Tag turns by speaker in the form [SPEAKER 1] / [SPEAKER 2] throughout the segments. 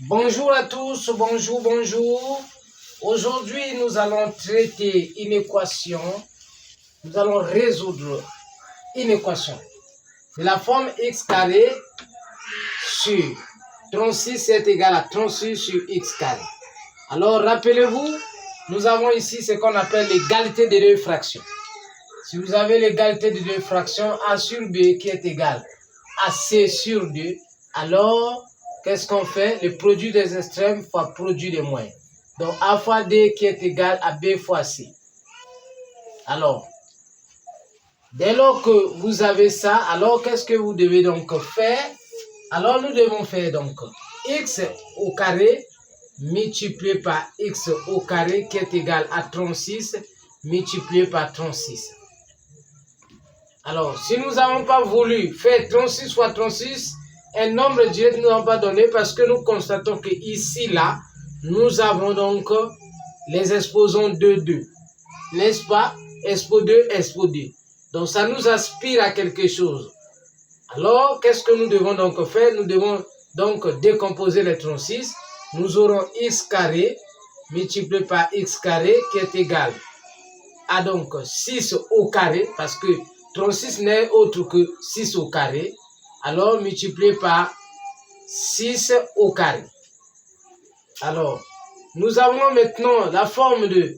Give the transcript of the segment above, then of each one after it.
[SPEAKER 1] Bonjour à tous, bonjour. Aujourd'hui, nous allons traiter une équation. Nous allons résoudre une équation de la forme x carré sur 36 est égal à 36 sur x carré. Alors, rappelez-vous, nous avons ici ce qu'on appelle l'égalité des deux fractions. Si vous avez l'égalité des deux fractions, a sur b qui est égal à c sur 2, alors qu'est-ce qu'on fait? Le produit des extrêmes fois produit des moyens. Donc a fois d qui est égal à b fois c. Alors, dès lors que vous avez ça, alors qu'est-ce que vous devez donc faire? Alors nous devons faire donc x au carré multiplié par x au carré qui est égal à 36 multiplié par 36. Alors, si nous n'avons pas voulu faire 36 fois 36, un nombre direct nous n'avons pas donné parce que nous constatons que ici, là, nous avons donc les exposants de 2. N'est-ce pas? Expo 2, expo 2. Donc, ça nous aspire à quelque chose. Alors, qu'est-ce que nous devons donc faire? Nous devons donc décomposer les 36. Nous aurons x carré multiplié par x carré qui est égal à donc 6 au carré parce que 36 n'est autre que 6 au carré, alors multiplié par 6 au carré. Alors, nous avons maintenant la forme de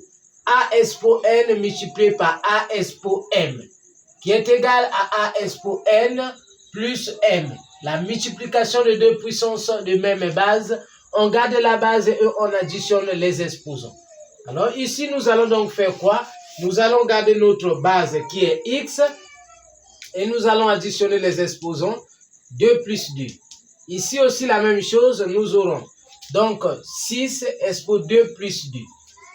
[SPEAKER 1] a expo n multiplié par a expo m, qui est égal à a expo n plus m. La multiplication de deux puissances de même base, on garde la base et on additionne les exposants. Alors ici, nous allons donc faire quoi? Nous allons garder notre base qui est x, et nous allons additionner les exposants 2 plus 2. Ici aussi la même chose, nous aurons donc 6 expo 2 plus 2.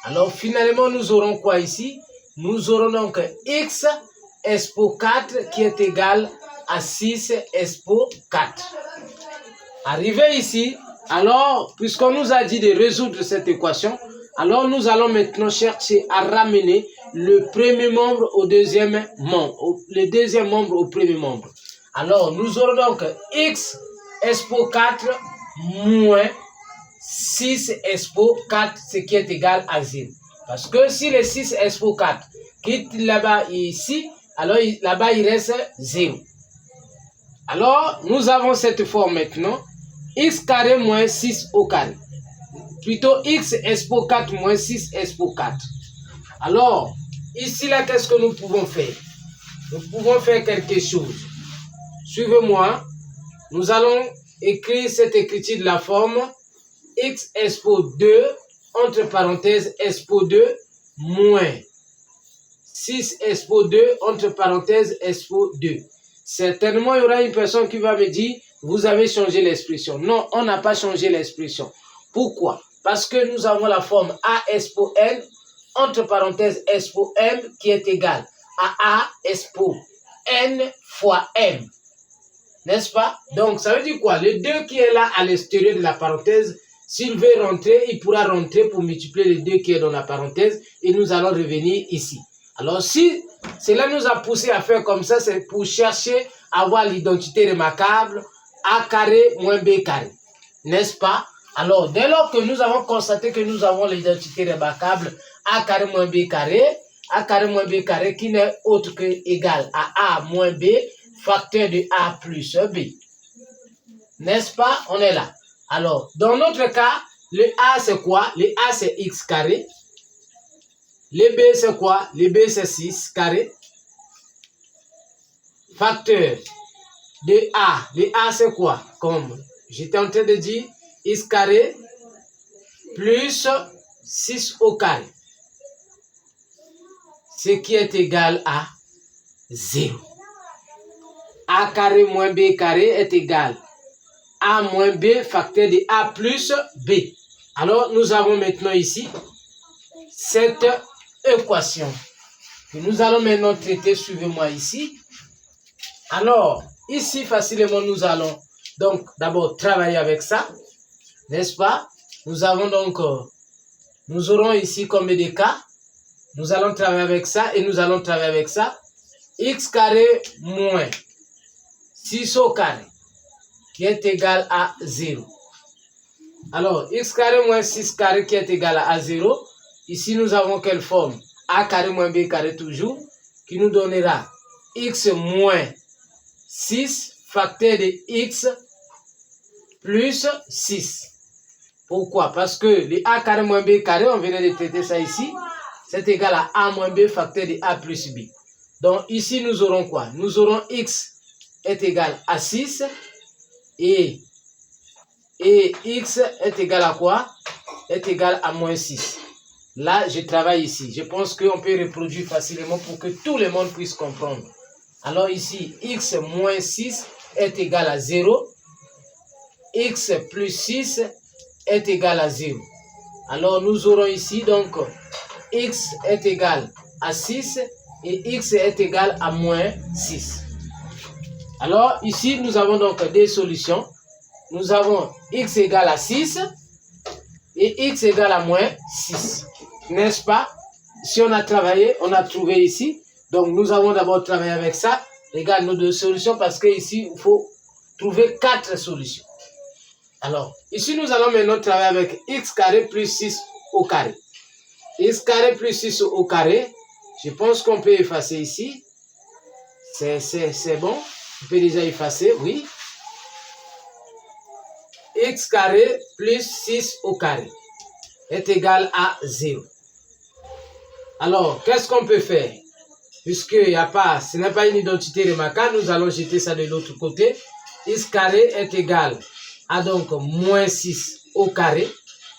[SPEAKER 1] Alors finalement nous aurons quoi ici? Nous aurons donc x expo 4 qui est égal à 6 expo 4. Arrivé ici, alors puisqu'on nous a dit de résoudre cette équation, alors nous allons maintenant chercher à ramener le premier membre au deuxième membre, le deuxième membre au premier membre. Alors nous aurons donc x expo 4 moins 6 expo 4, ce qui est égal à 0. Parce que si le 6 expo 4 quitte là-bas ici, alors là-bas il reste 0. Alors nous avons cette forme maintenant, x carré moins 6 au carré. Plutôt x expo 4 moins 6 expo 4. Alors, ici là, qu'est-ce que nous pouvons faire? Nous pouvons faire quelque chose. Suivez-moi. Nous allons écrire cette écriture de la forme x expo 2 entre parenthèses expo 2 moins 6 expo 2 entre parenthèses expo 2. Certainement, il y aura une personne qui va me dire, vous avez changé l'expression. Non, on n'a pas changé l'expression. Pourquoi? Parce que nous avons la forme a expo n entre parenthèses expo m qui est égal à a expo n fois m. N'est-ce pas? Donc, ça veut dire quoi? Le 2 qui est là à l'extérieur de la parenthèse, s'il veut rentrer, il pourra rentrer pour multiplier le 2 qui est dans la parenthèse et nous allons revenir ici. Alors, si cela nous a poussé à faire comme ça, c'est pour chercher à avoir l'identité remarquable a carré moins b carré. N'est-ce pas? Alors, dès lors que nous avons constaté que nous avons l'identité remarquable a carré moins b carré qui n'est autre que égal à a moins b facteur de a plus b. N'est-ce pas? On est là. Alors, dans notre cas, le a c'est quoi? Le a c'est x carré. Le b c'est quoi? Le b c'est 6 carré. Facteur de a. Le a c'est quoi? Comme j'étais en train de dire, x carré plus 6 au carré. Ce qui est égal à 0. A carré moins b carré est égal à a moins b facteur de a plus b. Alors, nous avons maintenant ici cette équation que nous allons maintenant traiter. Suivez-moi ici. Alors, ici, facilement, nous allons donc d'abord travailler avec ça. N'est-ce pas? Nous avons donc, nous aurons ici combien de cas? Nous allons travailler avec ça et nous allons travailler avec ça. X carré moins 6 au carré qui est égal à 0. Alors, x carré moins 6 carré qui est égal à A0. Ici, nous avons quelle forme? A carré moins B carré toujours, qui nous donnera x moins 6 facteur de x plus 6. Pourquoi? Parce que les A carré moins B carré, on venait de traiter ça ici, c'est égal à A moins B facteur de A plus B. Donc ici, nous aurons quoi? Nous aurons x est égal à 6 et x est égal à quoi? Est égal à moins 6. Là, je travaille ici. Je pense qu'on peut reproduire facilement pour que tout le monde puisse comprendre. Alors ici, x moins 6 est égal à 0. X plus 6 est égal à 0. Alors nous aurons ici donc x est égal à 6 et x est égal à moins 6. Alors ici nous avons donc des solutions. Nous avons x égale à 6 et x égale à moins 6. N'est-ce pas? Si on a travaillé, on a trouvé ici. Donc nous avons d'abord travaillé avec ça. Regarde nos deux solutions parce qu'ici il faut trouver 4 solutions. Alors, ici, nous allons maintenant travailler avec x carré plus 6 au carré. X carré plus 6 au carré, je pense qu'on peut effacer ici. C'est bon. On peut déjà effacer, oui. X carré plus 6 au carré est égal à 0. Alors, qu'est-ce qu'on peut faire? Puisque ce n'est pas une identité remarquable, nous allons jeter ça de l'autre côté. X carré est égal à donc moins 6 au carré.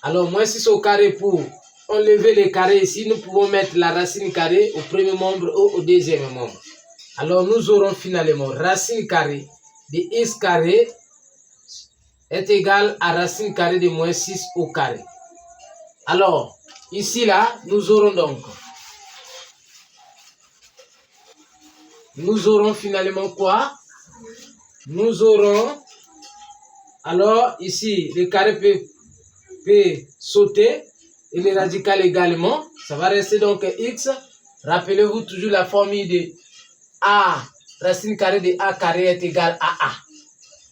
[SPEAKER 1] Alors, moins 6 au carré, pour enlever les carrés ici, nous pouvons mettre la racine carrée au premier membre ou au deuxième membre. Alors, nous aurons finalement racine carrée de x carré est égal à racine carrée de moins 6 au carré. Alors, ici, là, nous aurons finalement quoi? Nous aurons, alors ici, le carré peut sauter et le radical également. Ça va rester donc x. Rappelez-vous toujours la formule de a, racine carrée de a carré est égal à a.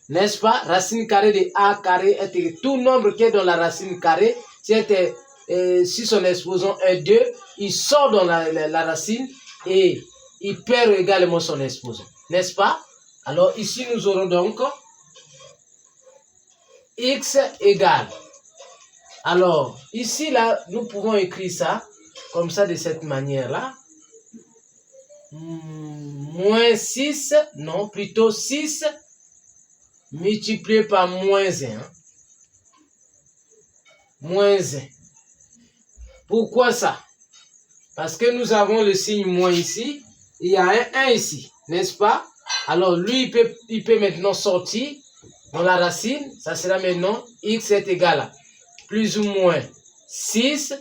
[SPEAKER 1] N'est-ce pas? Racine carrée de a carré est égal à tout nombre qui est dans la racine carrée. Si son exposant est 2, il sort dans la racine et il perd également son exposant. N'est-ce pas? Alors ici, nous aurons donc x égale. Alors, ici, là, nous pouvons écrire ça comme ça, de cette manière-là. Moins 6, non, plutôt 6 multiplié par moins 1. Moins 1. Pourquoi ça? Parce que nous avons le signe moins ici. Il y a un 1 ici, n'est-ce pas? Alors, lui, il peut maintenant sortir dans la racine. Ça sera maintenant x est égal à plus ou moins 6.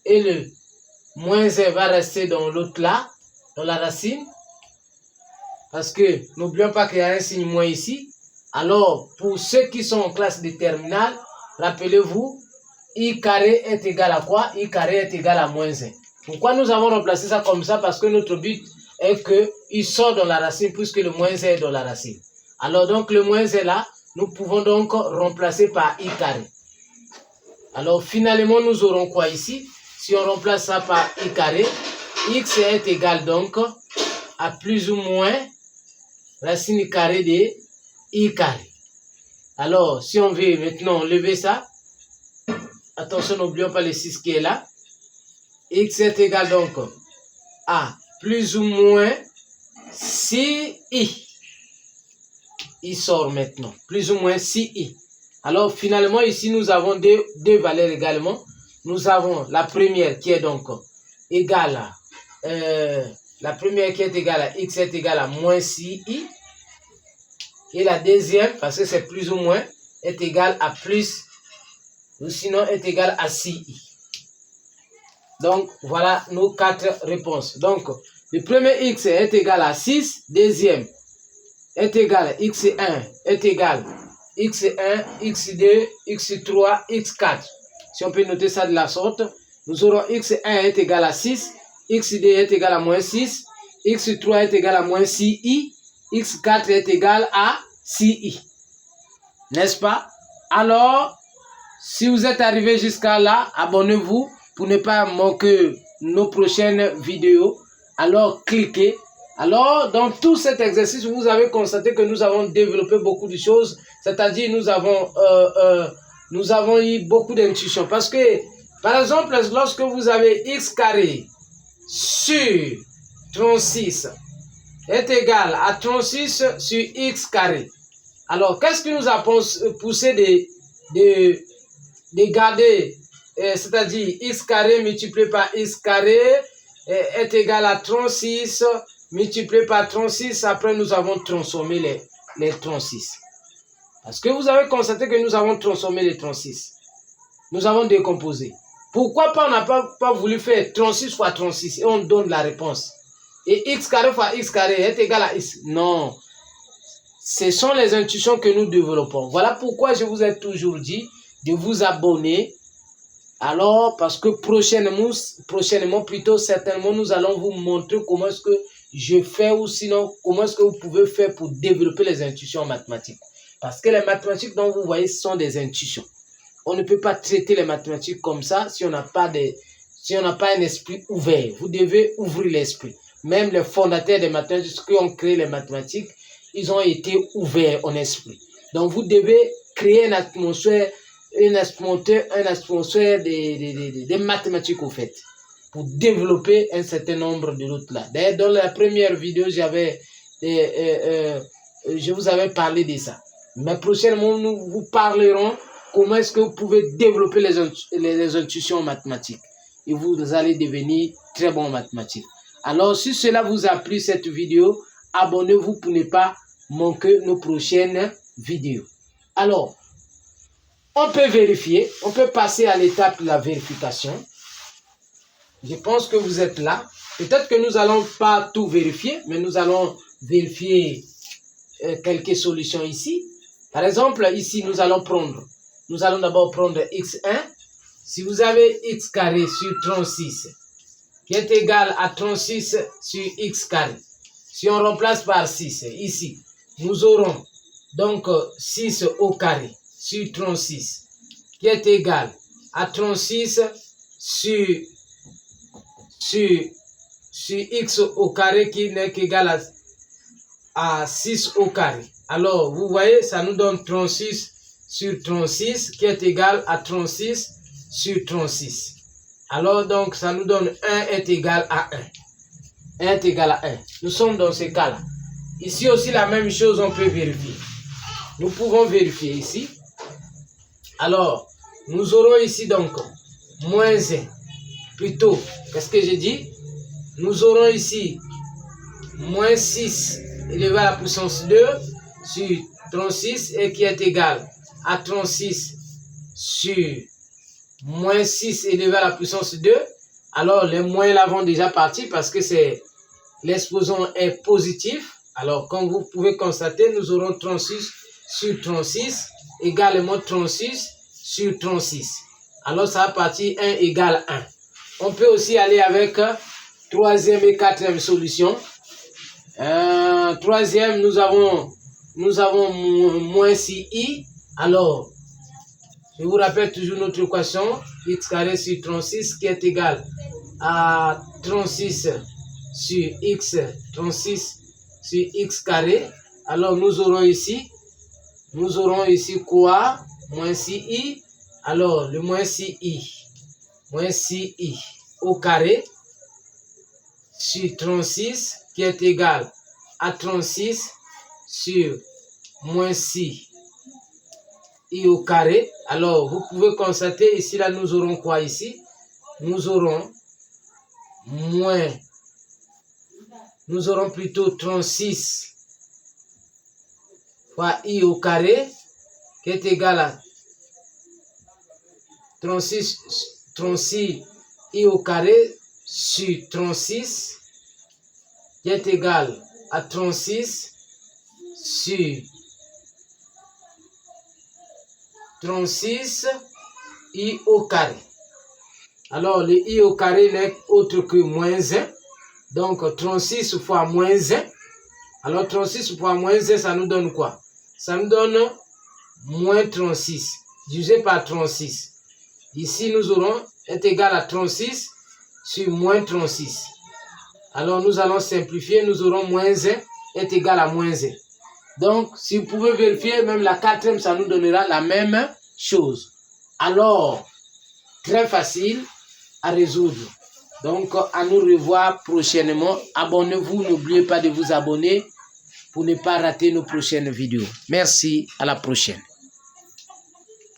[SPEAKER 1] Et le moins 1 va rester dans l'autre là, dans la racine. Parce que n'oublions pas qu'il y a un signe moins ici. Alors, pour ceux qui sont en classe de terminale, rappelez-vous, i carré est égal à quoi? I carré est égal à moins 1. Pourquoi nous avons remplacé ça comme ça? Parce que notre but est qu'il sort dans la racine puisque le moins 1 est dans la racine. Alors donc le moins 1 là, nous pouvons donc remplacer par i carré. Alors finalement nous aurons quoi ici? Si on remplace ça par i carré, x est égal donc à plus ou moins racine carrée de i carré. Alors si on veut maintenant enlever ça, attention, n'oublions pas le 6 qui est là. X est égal donc à plus ou moins 6i. Il sort maintenant. Plus ou moins 6i. Alors finalement ici nous avons deux valeurs également. Nous avons la première qui est donc égale à x est égal à moins 6i. Et la deuxième, parce que c'est plus ou moins, est égale à plus, ou sinon est égale à 6i. Donc, voilà nos 4 réponses. Donc, le premier x est égal à 6. Deuxième est égal à x1 est égal à x1, x2, x3, x4. Si on peut noter ça de la sorte, nous aurons x1 est égal à 6, x2 est égal à moins 6, x3 est égal à moins 6i, x4 est égal à 6i. N'est-ce pas? Alors, si vous êtes arrivé jusqu'à là, abonnez-vous pour ne pas manquer nos prochaines vidéos. Alors, cliquez. Alors, dans tout cet exercice, vous avez constaté que nous avons développé beaucoup de choses. C'est-à-dire, nous avons eu beaucoup d'intuitions. Parce que, par exemple, lorsque vous avez x carré sur 36 est égal à 36 sur x carré. Alors, qu'est-ce qui nous a poussé de garder, c'est-à-dire x carré multiplié par x carré est égal à 36 multiplié par 36. Après, nous avons transformé les 36. Parce que vous avez constaté que nous avons transformé les 36. Nous avons décomposé. Pourquoi pas on n'a pas voulu faire 36 fois 36 et on donne la réponse. Et x carré fois x carré est égal à x. Non. Ce sont les intuitions que nous développons. Voilà pourquoi je vous ai toujours dit de vous abonner. Alors, parce que prochainement, plutôt certainement, nous allons vous montrer comment est-ce que je fais ou sinon, comment est-ce que vous pouvez faire pour développer les intuitions en mathématiques. Parce que les mathématiques dont vous voyez sont des intuitions. On ne peut pas traiter les mathématiques comme ça si on n'a pas un esprit ouvert. Vous devez ouvrir l'esprit. Même les fondateurs des mathématiques qui ont créé les mathématiques, ils ont été ouverts en esprit. Donc, vous devez créer une atmosphère des mathématiques au fait, pour développer un certain nombre de d'autres là. D'ailleurs, dans la première vidéo, je vous avais parlé de ça. Mais prochainement, nous vous parlerons comment est-ce que vous pouvez développer les intuitions mathématiques. Et vous allez devenir très bon en mathématiques. Alors, si cela vous a plu cette vidéo, abonnez-vous pour ne pas manquer nos prochaines vidéos. Alors, on peut vérifier, on peut passer à l'étape de la vérification. Je pense que vous êtes là. Peut-être que nous n'allons pas tout vérifier, mais nous allons vérifier quelques solutions ici. Par exemple, ici, nous allons d'abord prendre x1. Si vous avez x carré sur 36, qui est égal à 36 sur x carré. Si on remplace par 6, ici, nous aurons donc 6 au carré sur 36, qui est égal à 36 sur x au carré, qui n'est qu'égal à 6 au carré. Alors, vous voyez, ça nous donne 36 sur 36, qui est égal à 36 sur 36. Alors, donc, ça nous donne 1 est égal à 1. 1 est égal à 1. Nous sommes dans ce cas-là. Ici aussi, la même chose, on peut vérifier. Nous pouvons vérifier ici. Alors, nous aurons ici donc moins 1. Plutôt, qu'est-ce que j'ai dit? Nous aurons ici moins 6 élevé à la puissance 2 sur 36 et qui est égal à 36 sur moins 6 élevé à la puissance 2. Alors, les moins là vont déjà partir parce que l'exposant est positif. Alors, comme vous pouvez constater, nous aurons 36 sur 36 également 36 sur 36. Alors, ça va partir 1 égale 1. On peut aussi aller avec troisième et quatrième solution. Troisième, nous avons moins 6i. Alors, je vous rappelle toujours notre équation x carré sur 36 qui est égal à 36 sur x, 36 sur x carré. Alors, nous aurons ici quoi? Moins 6i. Alors, le moins 6i au carré sur 36 qui est égal à 36 sur moins 6i au carré. Alors, vous pouvez constater ici, là, nous aurons quoi ici? Nous aurons plutôt 36 fois i au carré qui est égal à 36 i au carré sur 36 qui est égal à 36 sur 36 i au carré. Alors, le i au carré n'est autre que moins 1. Donc, 36 fois moins 1. Alors, 36 fois moins 1, ça nous donne quoi? Ça nous donne moins 36. divisé par 36. Ici, nous aurons est égal à 36 sur moins 36. Alors, nous allons simplifier. Nous aurons moins 1 est égal à moins 1. Donc, si vous pouvez vérifier, même la quatrième, ça nous donnera la même chose. Alors, très facile à résoudre. Donc, à nous revoir prochainement. Abonnez-vous, n'oubliez pas de vous abonner pour ne pas rater nos prochaines vidéos. Merci, à la prochaine.